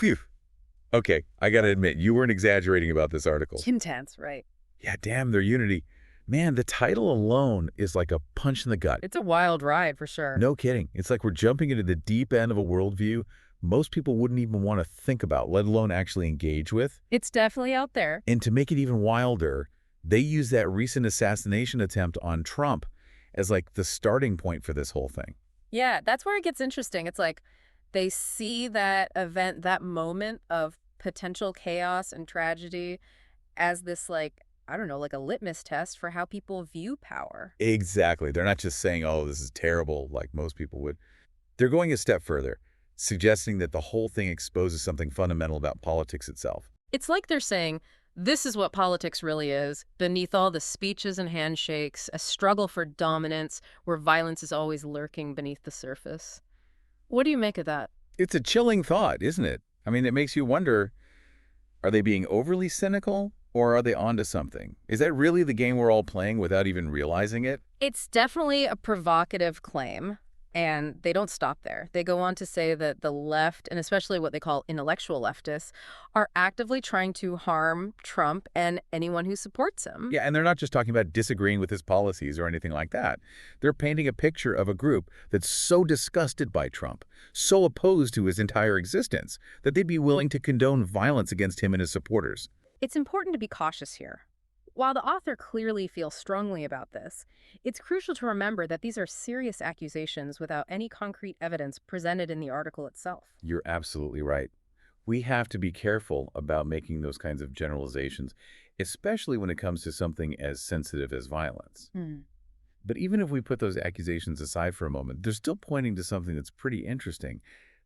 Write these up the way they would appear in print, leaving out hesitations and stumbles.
Phew. Okay, I gotta admit, you weren't exaggerating about this article. Intense, right? Yeah, damn, their unity. Man, the title alone is like a punch in the gut. It's a wild ride for sure. No kidding. It's like we're jumping into the deep end of a worldview most people wouldn't even want to think about, let alone actually engage with. It's definitely out there. And to make it even wilder, they use that recent assassination attempt on Trump as like the starting point for this whole thing. Yeah, that's where it gets interesting. It's like they see that event, that moment of potential chaos and tragedy as this, like, I don't know, like a litmus test for how people view power. Exactly. They're not just saying, oh, this is terrible, like most people would. They're going a step further, suggesting that the whole thing exposes something fundamental about politics itself. It's like they're saying, this is what politics really is, beneath all the speeches and handshakes, a struggle for dominance where violence is always lurking beneath the surface. What do you make of that? It's a chilling thought, isn't it? I mean, it makes you wonder, are they being overly cynical or are they onto something? Is that really the game we're all playing without even realizing it? It's definitely a provocative claim, and they don't stop there. They go on to say that the left, and especially what they call intellectual leftists, are actively trying to harm Trump and anyone who supports him. Yeah, and they're not just talking about disagreeing with his policies or anything like that. They're painting a picture of a group that's so disgusted by Trump, so opposed to his entire existence, that they'd be willing to condone violence against him and his supporters. It's important to be cautious here. While the author clearly feels strongly about this, it's crucial to remember that these are serious accusations without any concrete evidence presented in the article itself. You're absolutely right. We have to be careful about making those kinds of generalizations, especially when it comes to something as sensitive as violence. But even if we put those accusations aside for a moment, they're still pointing to something that's pretty interesting.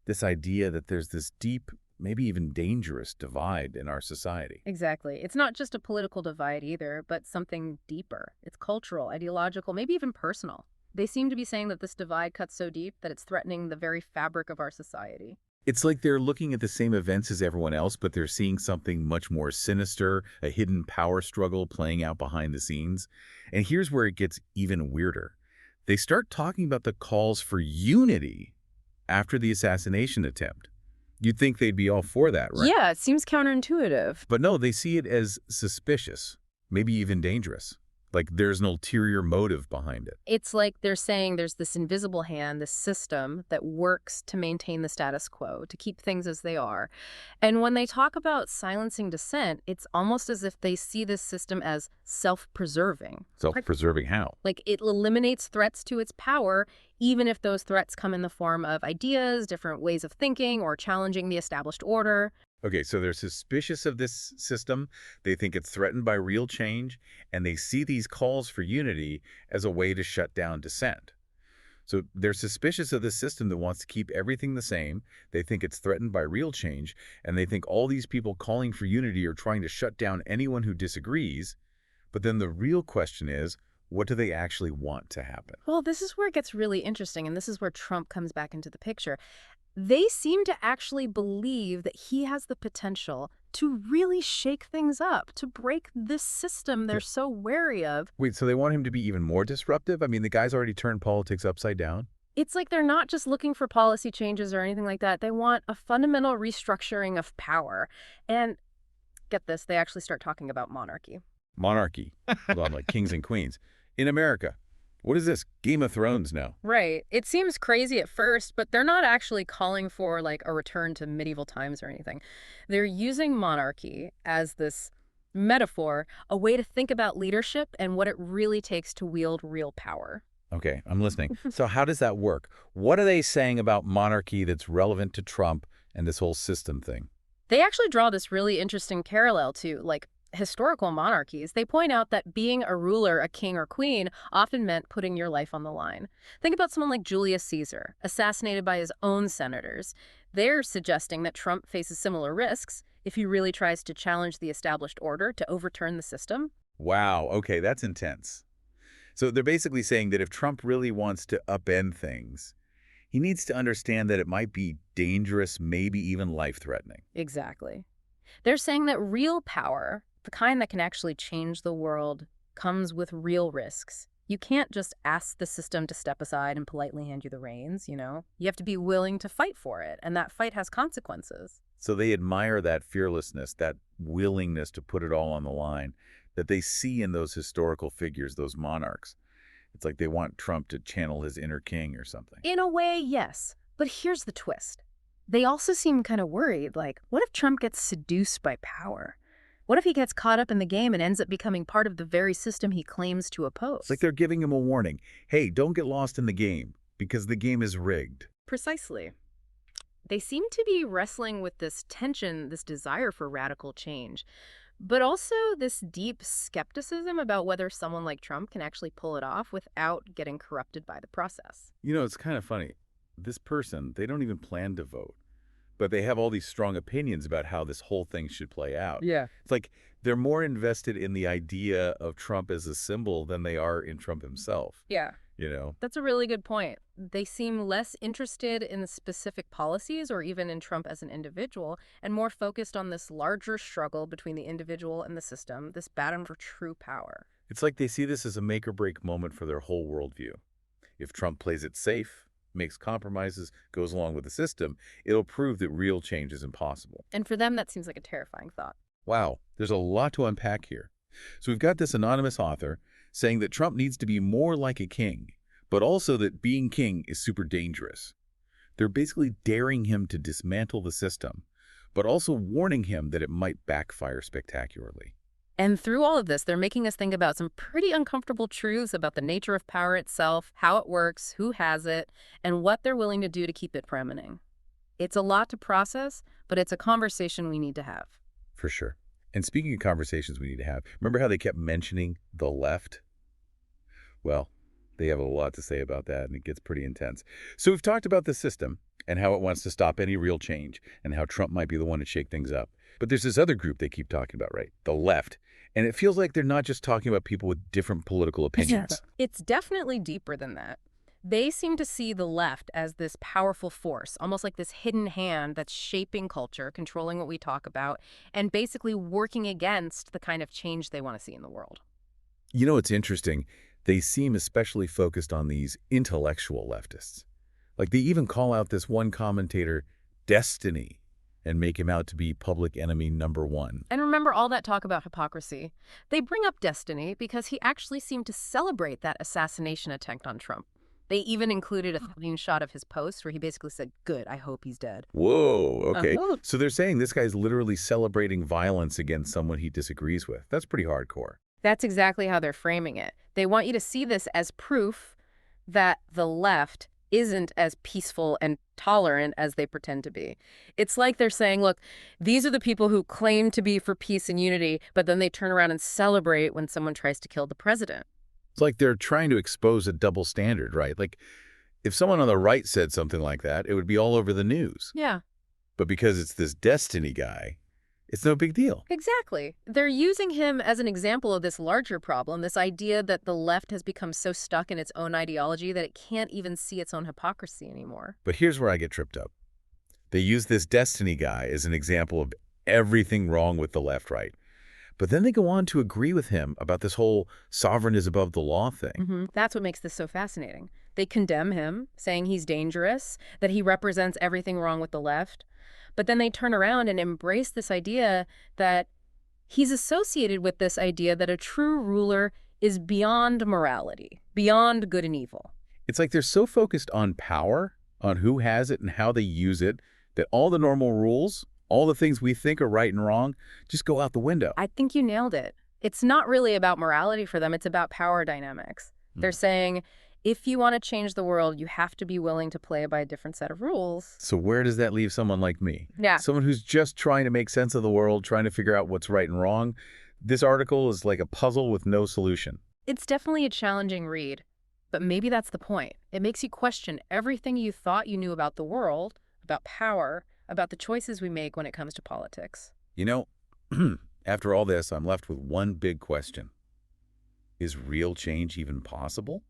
This idea that there's this deep, maybe even dangerous divide in our society. Exactly. It's not just a political divide either, but something deeper. It's cultural, ideological, maybe even personal. They seem to be saying that this divide cuts so deep that it's threatening the very fabric of our society. It's like they're looking at the same events as everyone else, but they're seeing something much more sinister, a hidden power struggle playing out behind the scenes. And here's where it gets even weirder. They start talking about the calls for unity after the assassination attempt. You'd think they'd be all for that, right? Yeah, it seems counterintuitive. But no, they see it as suspicious, maybe even dangerous. Like there's an ulterior motive behind it. It's like they're saying there's this invisible hand, this system that works to maintain the status quo, to keep things as they are. And when they talk about silencing dissent, it's almost as if they see this system as self-preserving. Self-preserving how? Like it eliminates threats to its power, even if those threats come in the form of ideas, different ways of thinking, or challenging the established order. Okay, so they're suspicious of this system. They think it's threatened by real change, and they see these calls for unity as a way to shut down dissent. So they're suspicious of this system that wants to keep everything the same. They think it's threatened by real change, and they think all these people calling for unity are trying to shut down anyone who disagrees. But then the real question is, what do they actually want to happen? Well, this is where it gets really interesting, and this is where Trump comes back into the picture. They seem to actually believe that he has the potential to really shake things up, to break this system they're so wary of. Wait, so they want him to be even more disruptive? I mean, the guy's already turned politics upside down. It's like they're not just looking for policy changes or anything like that. They want a fundamental restructuring of power. And get this, they actually start talking about monarchy. Monarchy. Hold on, like kings and queens. In America. What is this? Game of Thrones now. Right. It seems crazy at first, but they're not actually calling for like a return to medieval times or anything. They're using monarchy as this metaphor, a way to think about leadership and what it really takes to wield real power. Okay, I'm listening. So how does that work? What are they saying about monarchy that's relevant to Trump and this whole system thing? They actually draw this really interesting parallel to like historical monarchies. They point out that being a ruler, a king or queen, often meant putting your life on the line. Think about someone like Julius Caesar, assassinated by his own senators. They're suggesting that Trump faces similar risks if he really tries to challenge the established order to overturn the system. Wow, okay, that's intense. So they're basically saying that if Trump really wants to upend things, he needs to understand that it might be dangerous, maybe even life-threatening. Exactly. They're saying that real power, the kind that can actually change the world, comes with real risks. You can't just ask the system to step aside and politely hand you the reins, you know? You have to be willing to fight for it, and that fight has consequences. So they admire that fearlessness, that willingness to put it all on the line that they see in those historical figures, those monarchs. It's like they want Trump to channel his inner king or something. In a way, yes. But here's the twist. They also seem kind of worried, like, what if Trump gets seduced by power? What if he gets caught up in the game and ends up becoming part of the very system he claims to It's like oppose? they're giving him a warning. Hey, don't get lost in the game because the game is rigged. Precisely. They seem to be wrestling with this tension, this desire for radical change, but also this deep skepticism about whether someone like Trump can actually pull it off without getting corrupted by the process. You know, it's kind of funny. This person, they don't even plan to vote, but they have all these strong opinions about how this whole thing should play out. Yeah. It's like they're more invested in the idea of Trump as a symbol than they are in Trump himself, Yeah. you know? That's a really good point. They seem less interested in the specific policies or even in Trump as an individual and more focused on this larger struggle between the individual and the system, this battle for true power. It's like they see this as a make or break moment for their whole worldview. If Trump plays it safe, makes compromises, goes along with the system, it'll prove that real change is impossible. And for them, that seems like a terrifying thought. Wow, there's a lot to unpack here. So we've got this anonymous author saying that Trump needs to be more like a king, but also that being king is super dangerous. They're basically daring him to dismantle the system, but also warning him that it might backfire spectacularly. And through all of this, they're making us think about some pretty uncomfortable truths about the nature of power itself, how it works, who has it, and what they're willing to do to keep it preeminent. It's a lot to process, but it's a conversation we need to have. For sure. And speaking of conversations we need to have, remember how they kept mentioning the left? Well, they have a lot to say about that, and it gets pretty intense. So we've talked about the system and how it wants to stop any real change and how Trump might be the one to shake things up. But there's this other group they keep talking about, right? The left. And it feels like they're not just talking about people with different political opinions. It's definitely deeper than that. They seem to see the left as this powerful force, almost like this hidden hand that's shaping culture, controlling what we talk about, and basically working against the kind of change they want to see in the world. You know, it's interesting. They seem especially focused on these intellectual leftists. Like they even call out this one commentator, Destiny, and make him out to be public enemy #1. And remember all that talk about hypocrisy. They bring up Destiny because he actually seemed to celebrate that assassination attempt on Trump. They even included a screenshot of his post where he basically said, "Good, I hope he's dead." Whoa, okay. Uh-huh. So they're saying this guy's literally celebrating violence against someone he disagrees with. That's pretty hardcore. That's exactly how they're framing it. They want you to see this as proof that the left isn't as peaceful and tolerant as they pretend to be. It's like they're saying, look, these are the people who claim to be for peace and unity, but then they turn around and celebrate when someone tries to kill the president. It's like they're trying to expose a double standard, right? Like if someone on the right said something like that, it would be all over the news. Yeah, But because it's this Destiny guy, it's no big deal. exactly. They're using him as an example of this larger problem, this idea that the left has become so stuck in its own ideology that it can't even see its own hypocrisy anymore. But here's where I get tripped up. They use this Destiny guy as an example of everything wrong with the left-right. But then they go on to agree with him about this whole sovereign is above the law thing. That's what makes this so fascinating. They condemn him, saying he's dangerous, that he represents everything wrong with the left. But then they turn around and embrace this idea that he's associated with this idea that a true ruler is beyond morality, beyond good and evil. It's like they're so focused on power, on who has it and how they use it, that all the normal rules, all the things we think are right and wrong, just go out the window. I think you nailed it. It's not really about morality for them. It's about power dynamics. They're saying, if you want to change the world, you have to be willing to play by a different set of rules. So where does that leave someone like me? Yeah. Someone who's just trying to make sense of the world, trying to figure out what's right and wrong. This article is like a puzzle with no solution. It's definitely a challenging read, but maybe that's the point. It makes you question everything you thought you knew about the world, about power, about the choices we make when it comes to politics. You know, after all this, I'm left with one big question. Is real change even possible?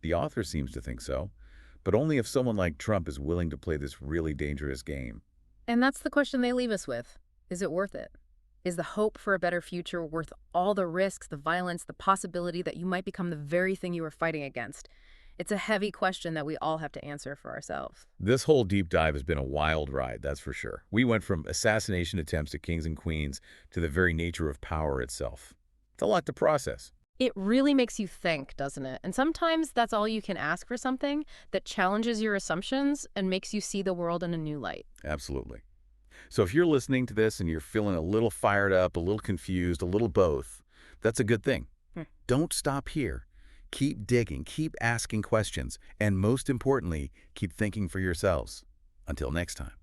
The author seems to think so, but only if someone like Trump is willing to play this really dangerous game. And that's the question they leave us with. Is it worth it? Is the hope for a better future worth all the risks, the violence, the possibility that you might become the very thing you are fighting against? It's a heavy question that we all have to answer for ourselves. This whole deep dive has been a wild ride, that's for sure. We went from assassination attempts at kings and queens to the very nature of power itself. It's a lot to process. It really makes you think, doesn't it? And sometimes that's all you can ask for, something that challenges your assumptions and makes you see the world in a new light. Absolutely. So if you're listening to this and you're feeling a little fired up, a little confused, a little both, that's a good thing. Hmm. Don't stop here. Keep digging, keep asking questions, and most importantly, keep thinking for yourselves. Until next time.